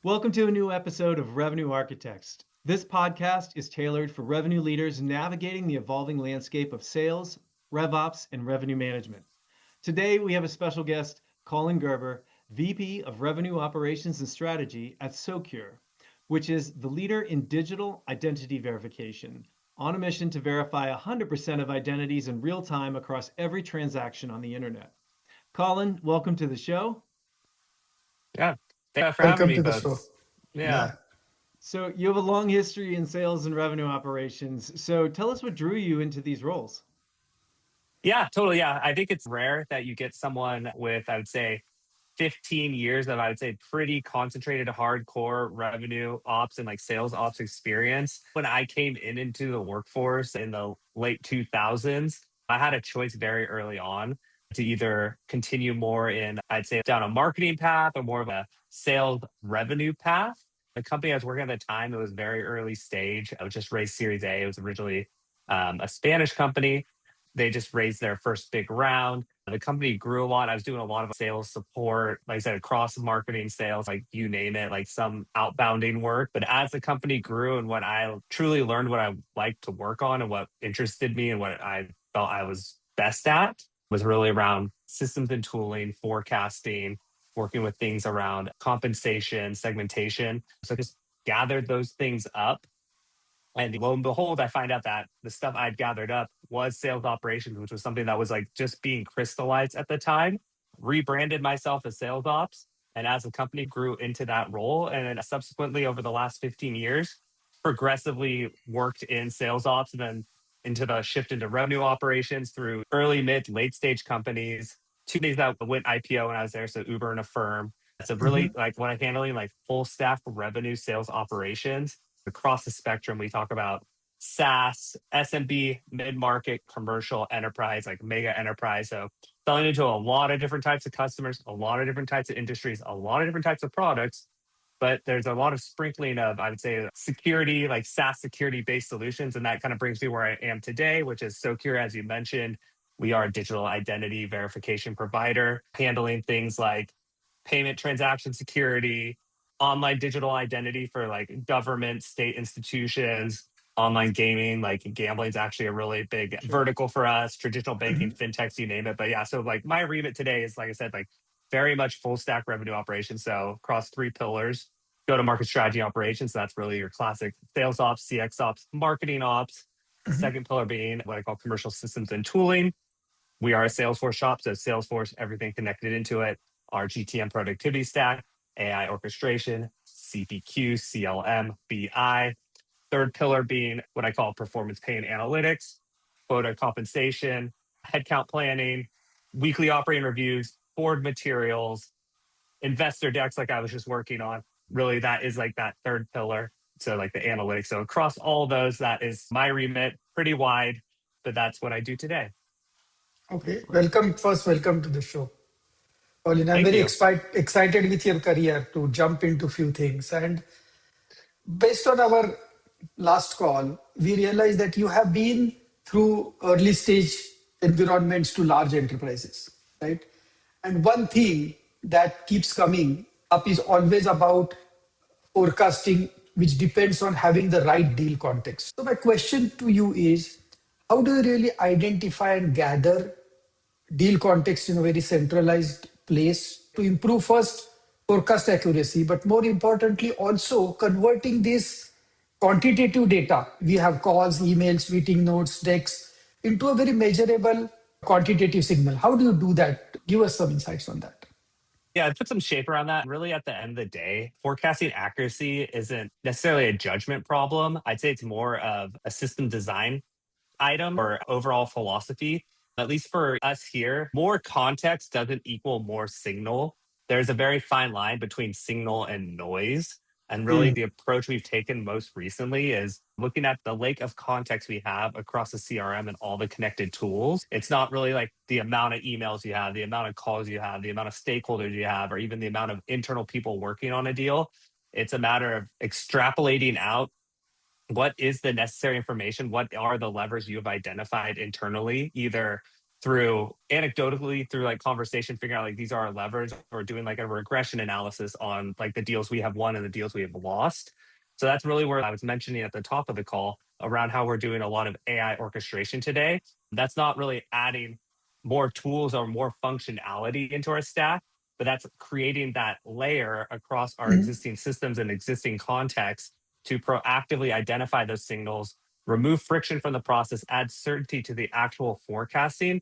Welcome to a new episode of Revenue Architects. This podcast is tailored for revenue leaders navigating the evolving landscape of sales, RevOps, and revenue management. Today, we have a special guest, Colin Gerber, VP of Revenue Operations and Strategy at Socure, which is the leader in digital identity verification, on a mission to verify 100% of identities in real time across every transaction on the internet. Colin, welcome to the show. Yeah. Thanks for having Welcome me to the show. both. Yeah. Yeah. So, you have a long history in sales and revenue operations. So, tell us what drew you into these roles. Yeah, totally. Yeah. I think it's rare that you get someone with, I would say, 15 years of, I would say, pretty concentrated, hardcore revenue ops and like sales ops experience. When I came into the workforce in the late 2000s, I had a choice very early on to either continue more in, I'd say, down a marketing path or more of a sales revenue path. The company I was working at the time, it was very early stage. I was just raised Series A. It was originally a Spanish company. They just raised their first big round. The company grew a lot. I was doing a lot of sales support, like I said, across marketing, sales, like you name it, like some outbounding work. But as the company grew and what I truly learned what I liked to work on and what interested me and what I felt I was best at was really around systems and tooling, forecasting, working with things around compensation, segmentation. So I just gathered those things up. And lo and behold, I find out that the stuff I'd gathered up was sales operations, which was something that was like just being crystallized at the time. Rebranded myself as sales ops. And as the company grew into that role, and then subsequently over the last 15 years, progressively worked in sales ops and then into the shift into revenue operations through early, mid, late stage companies. Two days that went IPO when I was there, so Uber and Affirm. So really Mhm. like when I'm handling like full stack revenue sales operations across the spectrum. We talk about SaaS, SMB, mid-market, commercial, enterprise, like mega enterprise. So selling into a lot of different types of customers, a lot of different types of industries, a lot of different types of products. But there's a lot of sprinkling of, I would say, security, like SaaS security-based solutions. And that kind of brings me where I am today, which is Socure, as you mentioned. We are a digital identity verification provider, handling things like payment transaction security, online digital identity for like government, state institutions, online gaming, like gambling is actually a really big Sure. vertical for us, traditional banking, Mhm. fintechs, you name it. But yeah, so like my remit today is, like I said, like very much full stack revenue operations. So across three pillars, go to market strategy operations. So that's really your classic sales ops, CX ops, marketing ops. The Mhm. second pillar being what I call commercial systems and tooling. We are a Salesforce shop, so Salesforce, everything connected into it. Our GTM productivity stack, AI orchestration, CPQ, CLM, BI. Third pillar being what I call performance pay and analytics, quota compensation, headcount planning, weekly operating reviews, board materials, investor decks, like I was just working on. Really, that is like that third pillar. So, like the analytics. So, across all those, that is my remit, pretty wide, but that's what I do today. Okay. Welcome. First, welcome to the show. Colin, I'm Thank very you. excited with your career to jump into few things. And based on our last call, we realized that you have been through early stage environments to large enterprises, right? And one thing that keeps coming up is always about forecasting, which depends on having the right deal context. So, my question to you is how do you really identify and gather deal context in a very centralized place to improve first forecast accuracy, but more importantly, also converting this quantitative data? We have calls, emails, meeting notes, decks into a very measurable quantitative signal. How do you do that? Give us some insights on that. Yeah, I put some shape around that. Really, at the end of the day, forecasting accuracy isn't necessarily a judgment problem. I'd say it's more of a system design item or overall philosophy. At least for us here, more context doesn't equal more signal. There's a very fine line between signal and noise. And really, Mm. the approach we've taken most recently is looking at the lake of context we have across the CRM and all the connected tools. It's not really like the amount of emails you have, the amount of calls you have, the amount of stakeholders you have, or even the amount of internal people working on a deal. It's a matter of extrapolating out what is the necessary information, what are the levers you have identified internally, either through anecdotally, through like conversation, figuring out like these are our levers, or doing like a regression analysis on like the deals we have won and the deals we have lost. So that's really where I was mentioning at the top of the call around how we're doing a lot of AI orchestration today. That's not really adding more tools or more functionality into our stack, but that's creating that layer across our existing systems and existing contexts to proactively identify those signals, remove friction from the process, add certainty to the actual forecasting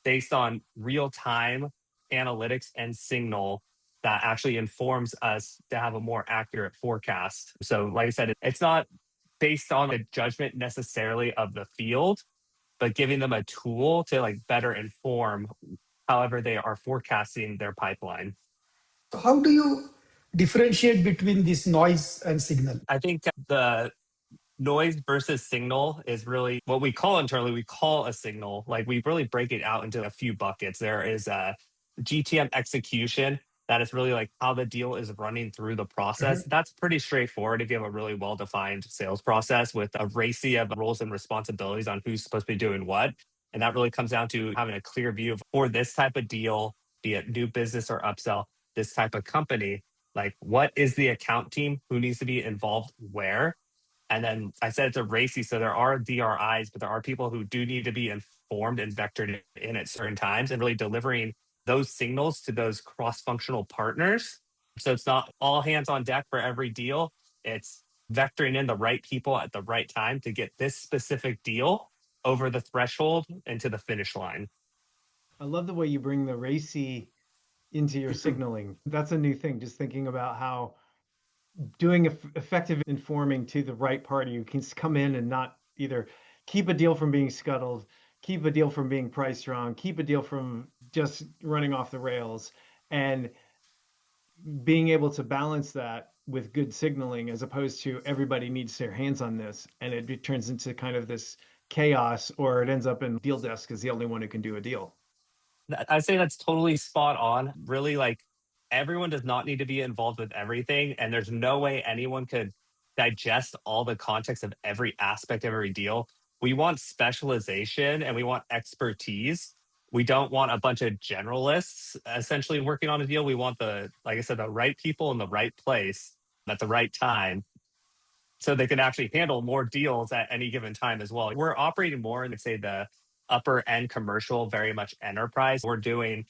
based on real time analytics and signal that actually informs us to have a more accurate forecast. So, like I said, it's not based on the judgment necessarily of the field, but giving them a tool to like better inform however they are forecasting their pipeline. So how do you differentiate between this noise and signal? I think the noise versus signal is really what we call internally, we call a signal. Like we really break it out into a few buckets. There is a GTM execution. That is really like how the deal is running through the process. That's pretty straightforward if you have a really well-defined sales process with a RACI of roles and responsibilities on who's supposed to be doing what. And that really comes down to having a clear view of for this type of deal, be it new business or upsell, this type of company, like what is the account team, who needs to be involved where. And then I said it's a RACI, so there are DRIs, but there are people who do need to be informed and vectored in at certain times, and really delivering those signals to those cross-functional partners. So it's not all hands on deck for every deal. It's vectoring in the right people at the right time to get this specific deal over the threshold and to the finish line. I love the way you bring the RACI into your signaling. That's a new thing, just thinking about how doing effective informing to the right party who can come in and not either keep a deal from being scuttled, keep a deal from being priced wrong, keep a deal from just running off the rails, and being able to balance that with good signaling as opposed to everybody needs their hands on this and it turns into kind of this chaos, or it ends up in deal desk is the only one who can do a deal. I'd say that's totally spot on. Really, like everyone does not need to be involved with everything. And there's no way anyone could digest all the context of every aspect of every deal. We want specialization and we want expertise. We don't want a bunch of generalists essentially working on a deal. We want like I said, the right people in the right place at the right time so they can actually handle more deals at any given time as well. We're operating more in, say, the upper end commercial, very much enterprise. We're doing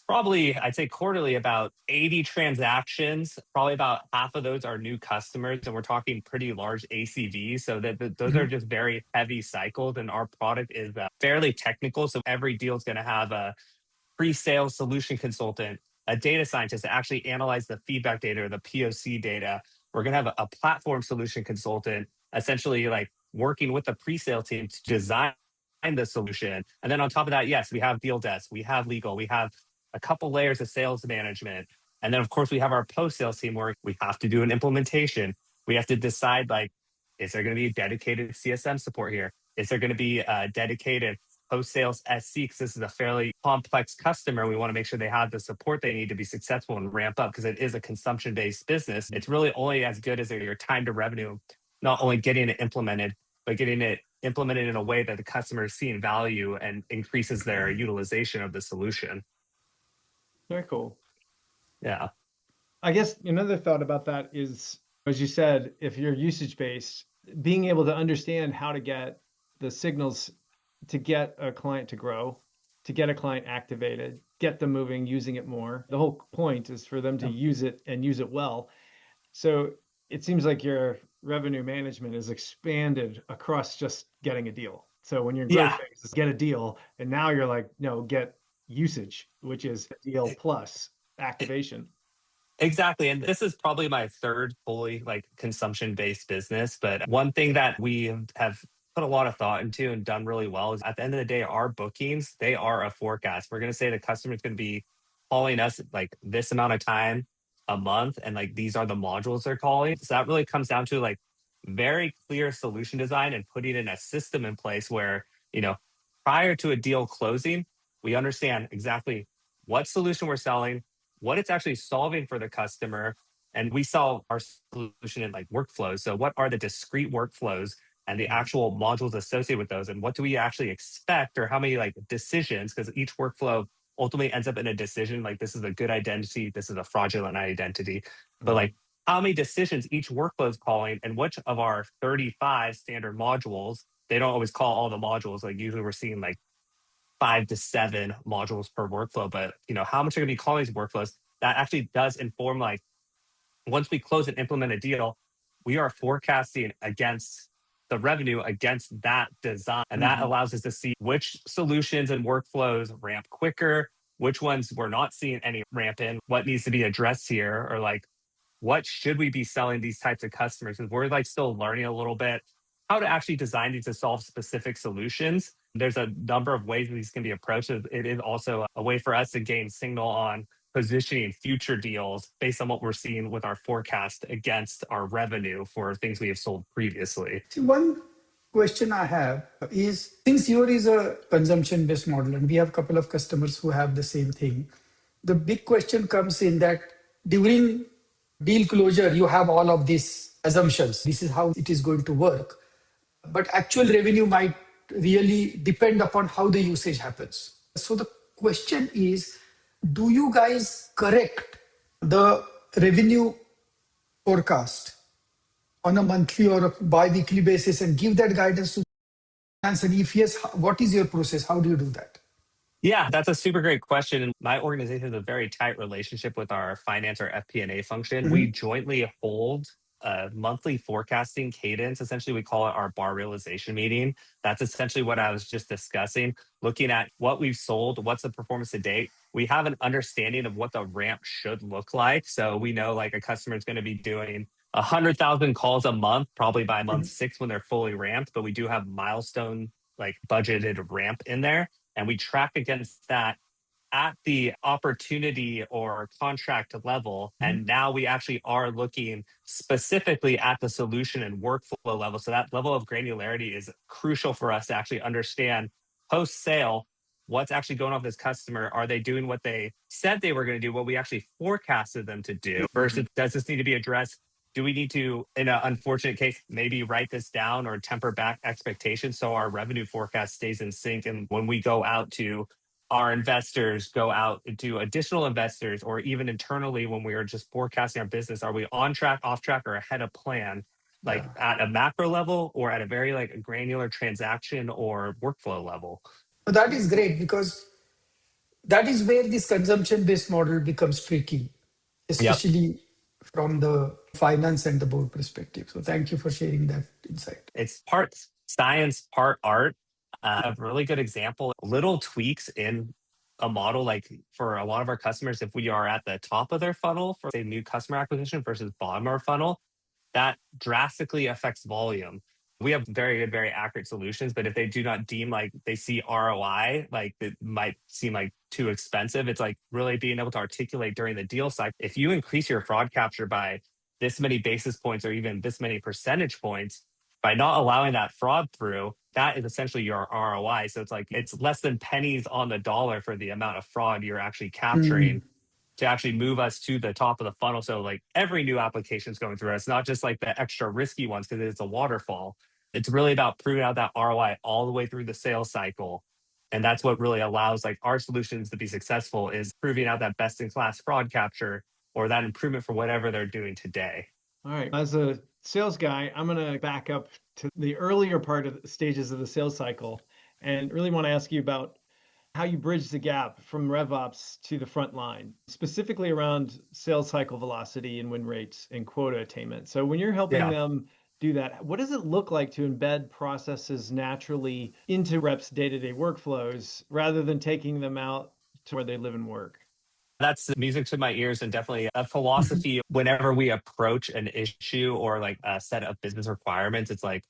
probably, I'd say quarterly, about 80 transactions. Probably about half of those are new customers, and we're talking pretty large ACVs. So those are just very heavy cycles, and our product is fairly technical. So every deal is going to have a pre-sales solution consultant, a data scientist to actually analyze the feedback data or the POC data. We're going to have a platform solution consultant, essentially like working with the pre-sale team to design the solution. And then on top of that, yes, we have deal desk, we have legal, we have a couple layers of sales management. And then of course we have our post-sales team where we have to do an implementation. We have to decide like, is there going to be dedicated CSM support here? Is there going to be a dedicated post-sales SC, because this is a fairly complex customer. We want to make sure they have the support they need to be successful and ramp up because it is a consumption-based business. It's really only as good as your time to revenue, not only getting it implemented, but getting it implemented in a way that the customer is seeing value and increases their utilization of the solution. Very cool. Yeah. I guess another thought about that is, as you said, if you're usage-based, being able to understand how to get the signals to get a client to grow, to get a client activated, get them moving, using it more. The whole point is for them to use it and use it well. So it seems like your revenue management is expanded across just getting a deal. So when you're in growth phase, get a deal, and now you're like, no, get usage, which is deal plus activation. Exactly. And this is probably my third fully like consumption-based business. But one thing that we have put a lot of thought into and done really well is at the end of the day, our bookings, they are a forecast. We're going to say the customer's going to be calling us like this amount of time a month. And like, these are the modules they're calling. So that really comes down to like very clear solution design and putting in a system in place where, prior to a deal closing, we understand exactly what solution we're selling, what it's actually solving for the customer. And we sell our solution in like workflows. So what are the discrete workflows and the actual modules associated with those, and what do we actually expect, or how many like decisions, because each workflow ultimately ends up in a decision, like this is a good identity, this is a fraudulent identity, but like how many decisions each workflow is calling, and which of our 35 standard modules, they don't always call all the modules, like usually we're seeing like 5 to 7 modules per workflow, but how much are going to be calling these workflows, that actually does inform, like, once we close and implement a deal, we are forecasting against the revenue against that design. And that allows us to see which solutions and workflows ramp quicker, which ones we're not seeing any ramp in, what needs to be addressed here, or like, what should we be selling these types of customers? Because we're like still learning a little bit how to actually design these to solve specific solutions. There's a number of ways these can be approached. It is also a way for us to gain signal on positioning future deals based on what we're seeing with our forecast against our revenue for things we have sold previously. See, one question I have is, since yours is a consumption-based model and we have a couple of customers who have the same thing, the big question comes in that during deal closure, you have all of these assumptions. This is how it is going to work. But actual revenue might really depend upon how the usage happens. So the question is, do you guys correct the revenue forecast on a monthly or a bi-weekly basis and give that guidance to finance? And if yes, what is your process? How do you do that? Yeah, that's a super great question. And my organization has a very tight relationship with our finance or FP&A function. We jointly hold a monthly forecasting cadence. Essentially, we call it our bar realization meeting. That's essentially what I was just discussing, looking at what we've sold, what's the performance to date. We have an understanding of what the ramp should look like. So we know like a customer is going to be doing 100,000 calls a month, probably by month 6 when they're fully ramped. But we do have milestone like budgeted ramp in there. And we track against that at the opportunity or contract level. And now we actually are looking specifically at the solution and workflow level. So that level of granularity is crucial for us to actually understand post-sale what's actually going on with this customer. Are they doing what they said they were going to do, what we actually forecasted them to do, versus does this need to be addressed? Do we need to, in an unfortunate case, maybe write this down or temper back expectations so our revenue forecast stays in sync? And when we go out to our investors, go out to additional investors, or even internally when we are just forecasting our business, are we on track, off track, or ahead of plan, like at a macro level or at a very like granular transaction or workflow level? So that is great, because that is where this consumption-based model becomes tricky, especially from the finance and the board perspective. So thank you for sharing that insight. It's part science, part art. A really good example, little tweaks in a model, like for a lot of our customers, if we are at the top of their funnel for say new customer acquisition versus bottom of our funnel, that drastically affects volume. We have very good, very accurate solutions, but if they do not deem like they see ROI, like it might seem like too expensive. It's like really being able to articulate during the deal cycle. If you increase your fraud capture by this many basis points or even this many percentage points, by not allowing that fraud through, that is essentially your ROI. So it's like it's less than pennies on the dollar for the amount of fraud you're actually capturing to actually move us to the top of the funnel. So like every new application is going through us, not just like the extra risky ones because it's a waterfall. It's really about proving out that ROI all the way through the sales cycle. And that's what really allows like our solutions to be successful, is proving out that best in class fraud capture or that improvement for whatever they're doing today. All right. As a sales guy, I'm going to back up to the earlier part of the stages of the sales cycle and really want to ask you about how you bridge the gap from RevOps to the front line, specifically around sales cycle velocity and win rates and quota attainment. So when you're helping them do that, what does it look like to embed processes naturally into reps' day-to-day workflows rather than taking them out to where they live and work? That's music to my ears, and definitely a philosophy whenever we approach an issue or like a set of business requirements. It's like,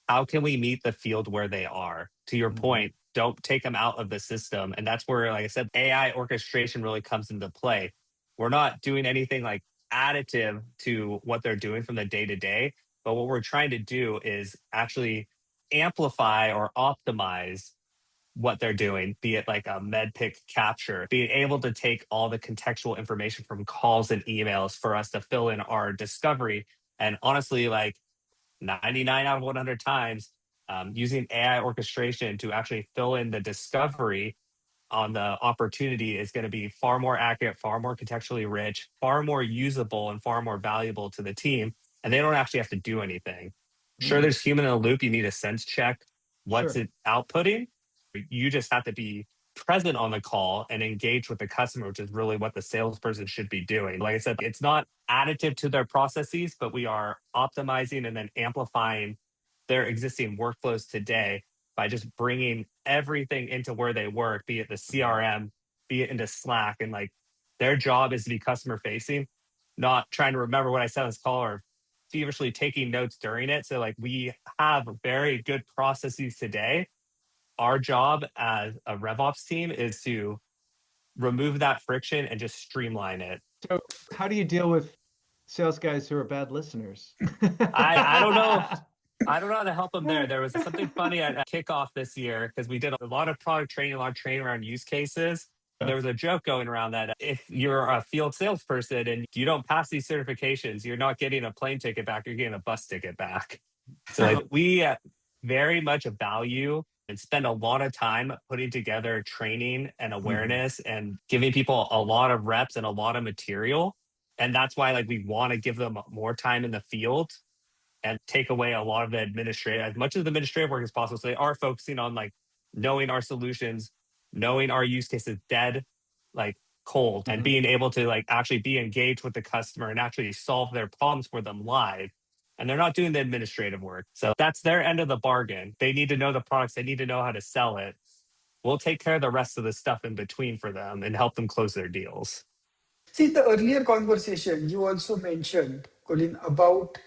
how can we meet the field where they are? To your point, don't take them out of the system. And that's where, like I said, AI orchestration really comes into play. We're not doing anything like additive to what they're doing from the day to day, but what we're trying to do is actually amplify or optimize what they're doing, be it like a med pick capture, being able to take all the contextual information from calls and emails for us to fill in our discovery. And honestly, like 99 out of 100 times, using AI orchestration to actually fill in the discovery on the opportunity is going to be far more accurate, far more contextually rich, far more usable, and far more valuable to the team. And they don't actually have to do anything. Sure, there's human in the loop. You need a sense check. What's Sure. it outputting? You just have to be present on the call and engage with the customer, which is really what the salesperson should be doing. Like I said, it's not additive to their processes, but we are optimizing and then amplifying their existing workflows today by just bringing everything into where they work, be it the CRM, be it into Slack. And like their job is to be customer facing, not trying to remember what I said on this call or feverishly taking notes during it. So like we have very good processes today. Our job as a RevOps team is to remove that friction and just streamline it. So how do you deal with sales guys who are bad listeners? I don't know. I don't know how to help them there. There was something funny at kickoff this year because we did a lot of product training, a lot of training around use cases. There was a joke going around that if you're a field salesperson and you don't pass these certifications, you're not getting a plane ticket back, you're getting a bus ticket back. So like we very much value and spend a lot of time putting together training and awareness and giving people a lot of reps and a lot of material. And that's why like we want to give them more time in the field and take away a lot of the administrative, as much of the administrative work as possible. So they are focusing on like knowing our solutions, knowing our use cases dead, like cold, and being able to like actually be engaged with the customer and actually solve their problems for them live. And they're not doing the administrative work. So that's their end of the bargain. They need to know the products. They need to know how to sell it. We'll take care of the rest of the stuff in between for them and help them close their deals. See, the earlier conversation, you also mentioned, Colin, about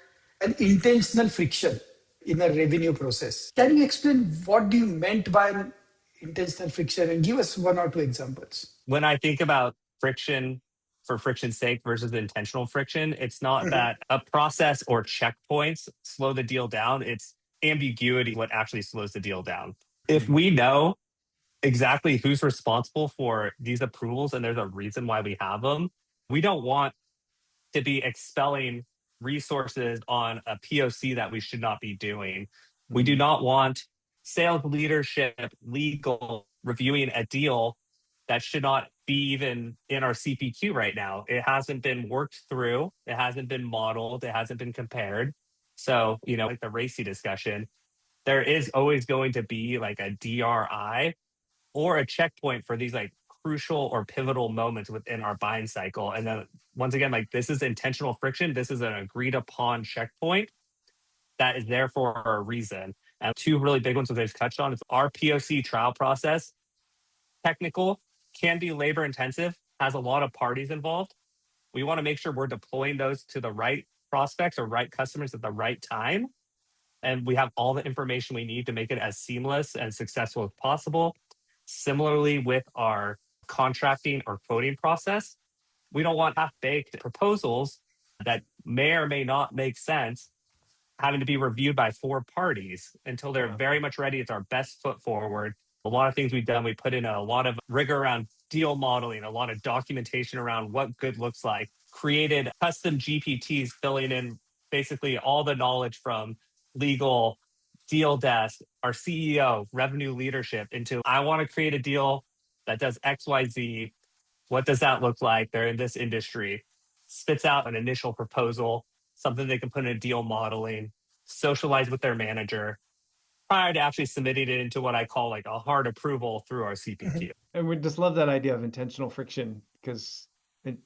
an intentional friction in a revenue process. Can you explain what do you meant by an intentional friction and give us one or two examples? When I think about friction for friction's sake versus intentional friction, it's not that a process or checkpoints slow the deal down. It's ambiguity what actually slows the deal down. If we know exactly who's responsible for these approvals and there's a reason why we have them, we don't want to be expelling resources on a POC that we should not be doing. We do not want sales leadership, legal reviewing a deal that should not be even in our CPQ right now. It hasn't been worked through. It hasn't been modeled. It hasn't been compared. So, like the RACI discussion, there is always going to be like a DRI or a checkpoint for these like crucial or pivotal moments within our buying cycle. And then once again, like this is intentional friction. This is an agreed upon checkpoint that is there for a reason. And two really big ones that they've touched on is our POC trial process. Technical, can be labor intensive, has a lot of parties involved. We want to make sure we're deploying those to the right prospects or right customers at the right time. And we have all the information we need to make it as seamless and successful as possible. Similarly, with our contracting or quoting process, we don't want half-baked proposals that may or may not make sense having to be reviewed by four parties until they're very much ready. It's our best foot forward. A lot of things we've done, we put in a lot of rigor around deal modeling, a lot of documentation around what good looks like, created custom GPTs filling in basically all the knowledge from legal, deal desk, our CEO, revenue leadership into, I want to create a deal that does XYZ. What does that look like? They're in this industry. Spits out an initial proposal, something they can put in a deal modeling, socialize with their manager prior to actually submitting it into what I call like a hard approval through our CPQ. And we just love that idea of intentional friction because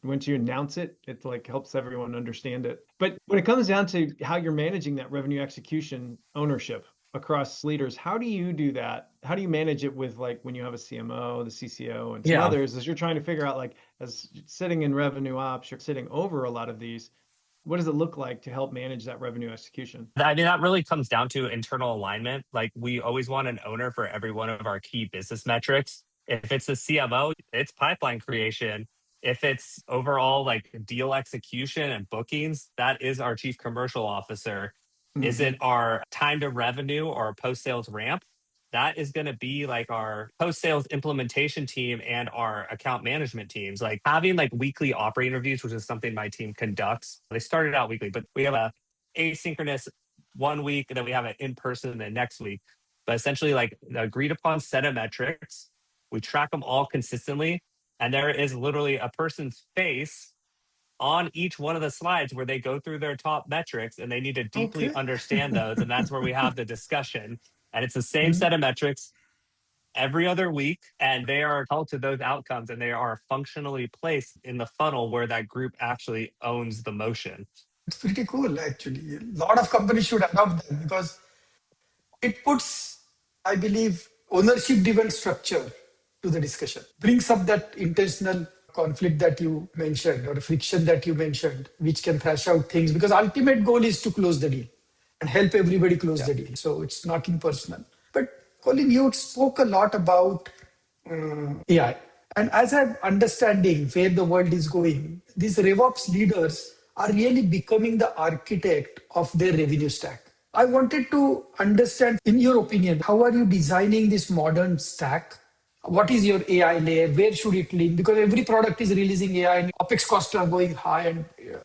once you announce it, it like helps everyone understand it. But when it comes down to how you're managing that revenue execution ownership across leaders, how do you do that? How do you manage it with like when you have a CMO, the CCO, and some others as you're trying to figure out like as sitting in revenue ops, you're sitting over a lot of these. What does it look like to help manage that revenue execution? I mean, that really comes down to internal alignment. Like we always want an owner for every one of our key business metrics. If it's a CMO, it's pipeline creation. If it's overall like deal execution and bookings, that is our chief commercial officer. Is it our time to revenue or post-sales ramp? That is going to be like our post-sales implementation team and our account management teams. Like having like weekly operating reviews, which is something my team conducts. They started out weekly, but we have a asynchronous one week, and then we have it in person the next week. But essentially, like the agreed upon set of metrics, we track them all consistently. And there is literally a person's face on each one of the slides where they go through their top metrics and they need to deeply Okay. understand those. And that's where we have the discussion. And it's the same set of metrics every other week, and they are held to those outcomes, and they are functionally placed in the funnel where that group actually owns the motion. It's pretty cool, actually. A lot of companies should adopt that because it puts, I believe, ownership-driven structure to the discussion. Brings up that intentional conflict that you mentioned or friction that you mentioned, which can thrash out things because ultimate goal is to close the deal and help everybody close the deal. So it's not impersonal. But Colin, you spoke a lot about AI. And as I'm understanding where the world is going, these RevOps leaders are really becoming the architect of their revenue stack. I wanted to understand, in your opinion, how are you designing this modern stack? What is your AI layer? Where should it lean? Because every product is releasing AI and OpEx costs are going high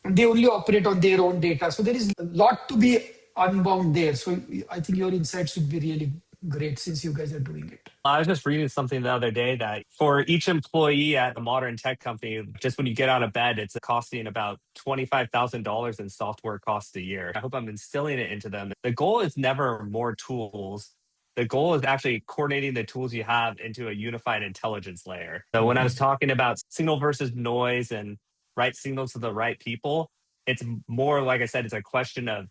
and they only operate on their own data. So there is a lot to be unbound there. So I think your insights would be really great since you guys are doing it. I was just reading something the other day that for each employee at a modern tech company, just when you get out of bed, it's costing about $25,000 in software costs a year. I hope I'm instilling it into them. The goal is never more tools. The goal is actually coordinating the tools you have into a unified intelligence layer. So when I was talking about signal versus noise and right signals to the right people, it's more, like I said, it's a question of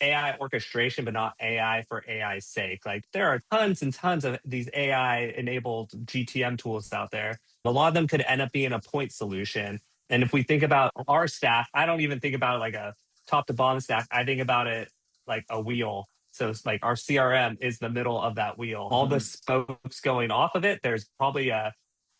AI orchestration, but not AI for AI's sake. Like there are tons and tons of these AI enabled GTM tools out there. A lot of them could end up being a point solution. And if we think about our stack, I don't even think about it like a top to bottom stack. I think about it like a wheel. So it's like our CRM is the middle of that wheel. All the spokes going off of it, there's probably a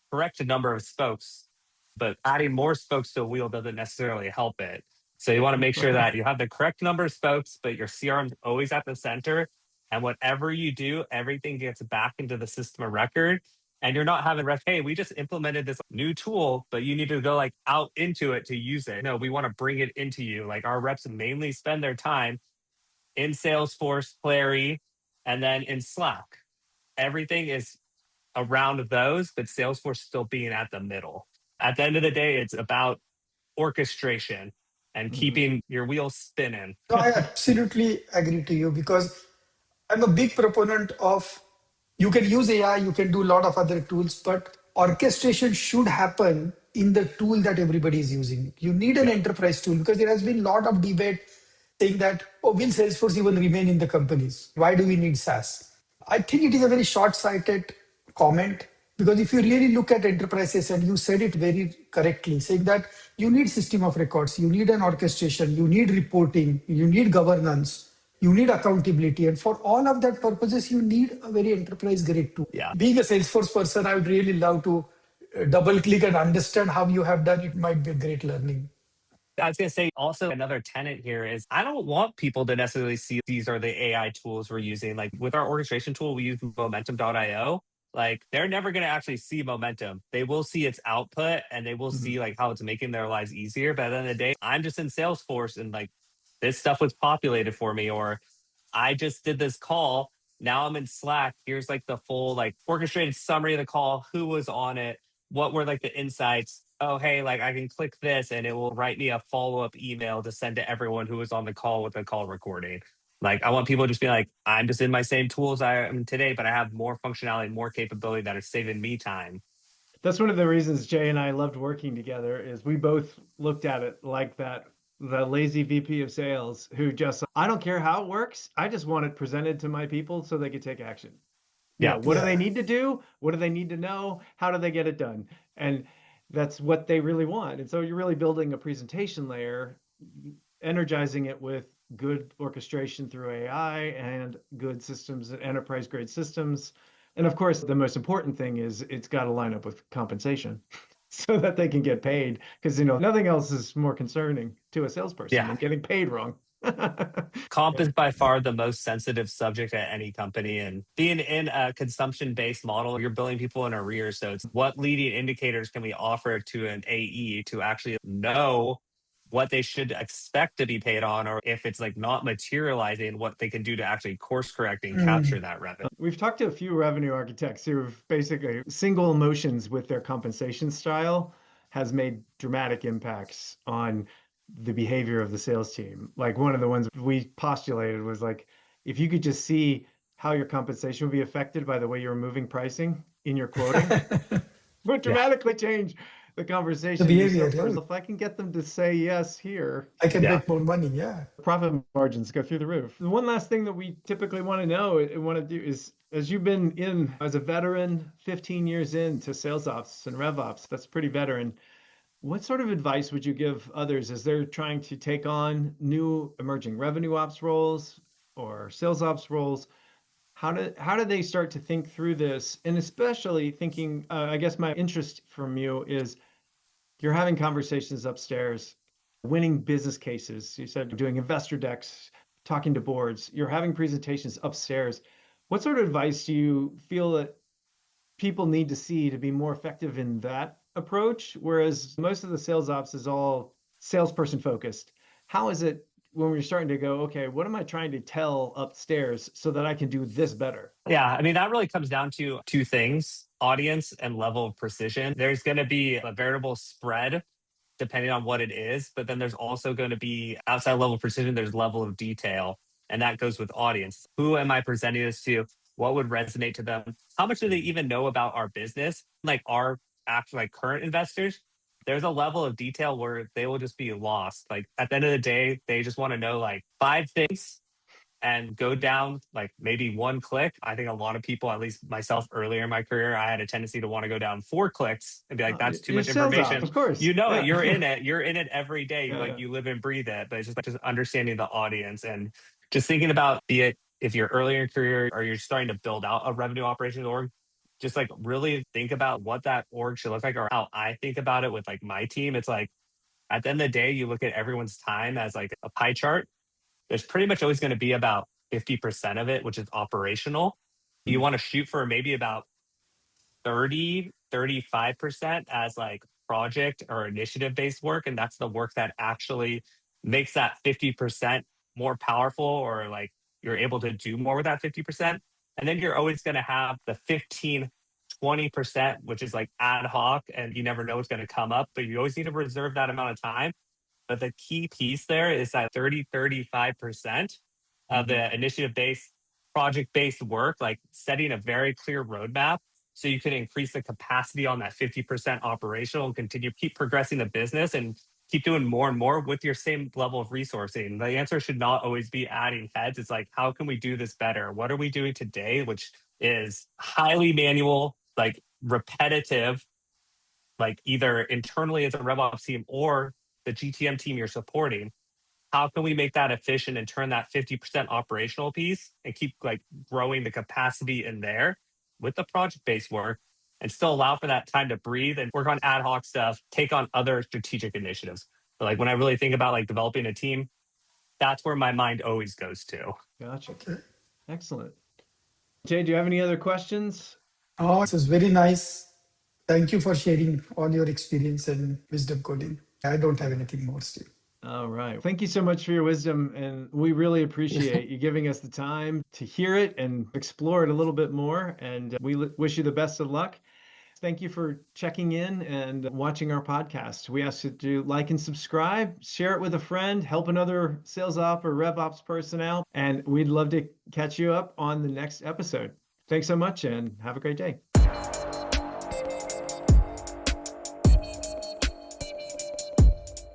correct number of spokes, but adding more spokes to a wheel doesn't necessarily help it. So you want to make sure that you have the correct number of spokes, but your CRM is always at the center. And whatever you do, everything gets back into the system of record. And you're not having, hey, we just implemented this new tool, but you need to go like out into it to use it. No, we want to bring it into you. Like our reps mainly spend their time in Salesforce, Clary, and then in Slack. Everything is around those, but Salesforce still being at the middle. At the end of the day, it's about orchestration and keeping your wheels spinning. No, I absolutely agree to you because I'm a big proponent of you can use AI, you can do a lot of other tools, but orchestration should happen in the tool that everybody is using. You need an enterprise tool because there has been a lot of debate saying that, oh, will Salesforce even remain in the companies? Why do we need SaaS? I think it is a very short-sighted comment because if you really look at enterprises, and you said it very correctly, saying that you need system of records, you need an orchestration, you need reporting, you need governance, you need accountability. And for all of that purposes, you need a very enterprise-grade tool. Yeah. Being a Salesforce person, I would really love to double-click and understand how you have done it. Might be a great learning. I was going to say also another tenet here is I don't want people to necessarily see these are the AI tools we're using. Like with our orchestration tool, we use momentum.io. Like they're never going to actually see momentum. They will see its output and they will see like how it's making their lives easier. But at the end of the day, I'm just in Salesforce and like this stuff was populated for me, or I just did this call. Now I'm in Slack. Here's like the full like orchestrated summary of the call, who was on it, what were like the insights. Oh, hey, like I can click this and it will write me a follow-up email to send to everyone who was on the call with the call recording. Like I want people to just be like, I'm just in my same tools I am today, but I have more functionality, more capability that is saving me time. That's one of the reasons Jay and I loved working together is we both looked at it like that. The lazy VP of sales who just, I don't care how it works. I just want it presented to my people so they can take action. What do they need to do? What do they need to know? How do they get it done? And that's what they really want. And so you're really building a presentation layer, energizing it with good orchestration through AI and good systems, enterprise grade systems. And of course, the most important thing is it's got to line up with compensation so that they can get paid. Because, nothing else is more concerning to a salesperson than getting paid wrong. Comp is by far the most sensitive subject at any company. And being in a consumption-based model, you're billing people in arrears. So it's what leading indicators can we offer to an AE to actually know what they should expect to be paid on, or if it's like not materializing, what they can do to actually course correct and capture that revenue. We've talked to a few revenue architects who've basically single emotions with their compensation style has made dramatic impacts on the behavior of the sales team. Like one of the ones we postulated was like, if you could just see how your compensation would be affected by the way you're moving pricing in your quoting, would dramatically change the conversation. The behavior, If I can get them to say yes here, I can make more money. Yeah. profit margins go through the roof. The one last thing that we typically want to know and want to do is, as you've been in as a veteran, 15 years into sales ops and RevOps, that's pretty veteran. What sort of advice would you give others as they're trying to take on new emerging revenue ops roles or sales ops roles? How do they start to think through this? And especially thinking, I guess my interest from you is you're having conversations upstairs, winning business cases. You said doing investor decks, talking to boards. You're having presentations upstairs. What sort of advice do you feel that people need to see to be more effective in that approach? Whereas most of the sales ops is all salesperson focused. How is it when we're starting to go, okay, what am I trying to tell upstairs so that I can do this better? Yeah, I mean, that really comes down to two things: audience and level of precision. There's going to be a variable spread depending on what it is, but then there's also going to be outside level of precision, there's level of detail, and that goes with audience. Who am I presenting this to? What would resonate to them? How much do they even know about our business? Like our actual like current investors, there's a level of detail where they will just be lost. Like at the end of the day, they just want to know like 5 things and go down like maybe 1 click. I think a lot of people, at least myself earlier in my career, I had a tendency to want to go down 4 clicks and be like, that's too much information. Of course. You know Yeah. it. You're in it. You're in it every day. Yeah. Like you live and breathe it. But it's just understanding the audience and just thinking about, be it if you're earlier in your career or you're starting to build out a revenue operations org, just like really think about what that org should look like, or how I think about it with like my team. It's like at the end of the day, you look at everyone's time as like a pie chart. There's pretty much always going to be about 50% of it, which is operational. You want to shoot for maybe about 35% as like project or initiative based work. And that's the work that actually makes that 50% more powerful, or like you're able to do more with that 50%. And then you're always going to have the 15-20%, which is like ad hoc and you never know what's going to come up, but you always need to reserve that amount of time. But the key piece there is that 35% of the initiative-based, project-based work, like setting a very clear roadmap so you can increase the capacity on that 50% operational and continue keep progressing the business and keep doing more and more with your same level of resourcing. The answer should not always be adding heads. It's like, how can we do this better? What are we doing today, which is highly manual, like repetitive, like either internally as a RevOps team or the GTM team you're supporting? How can we make that efficient and turn that 50% operational piece and keep like growing the capacity in there with the project-based work and still allow for that time to breathe and work on ad hoc stuff, take on other strategic initiatives. But like when I really think about like developing a team, that's where my mind always goes to. Gotcha. Okay. Excellent. Jay, do you have any other questions? Oh, this was very nice. Thank you for sharing all your experience and wisdom, Colin. I don't have anything more, Steve. All right. Thank you so much for your wisdom. And we really appreciate you giving us the time to hear it and explore it a little bit more. And we wish you the best of luck. Thank you for checking in and watching our podcast. We ask you to like and subscribe, share it with a friend, help another sales op or RevOps person out. And we'd love to catch you up on the next episode. Thanks so much and have a great day.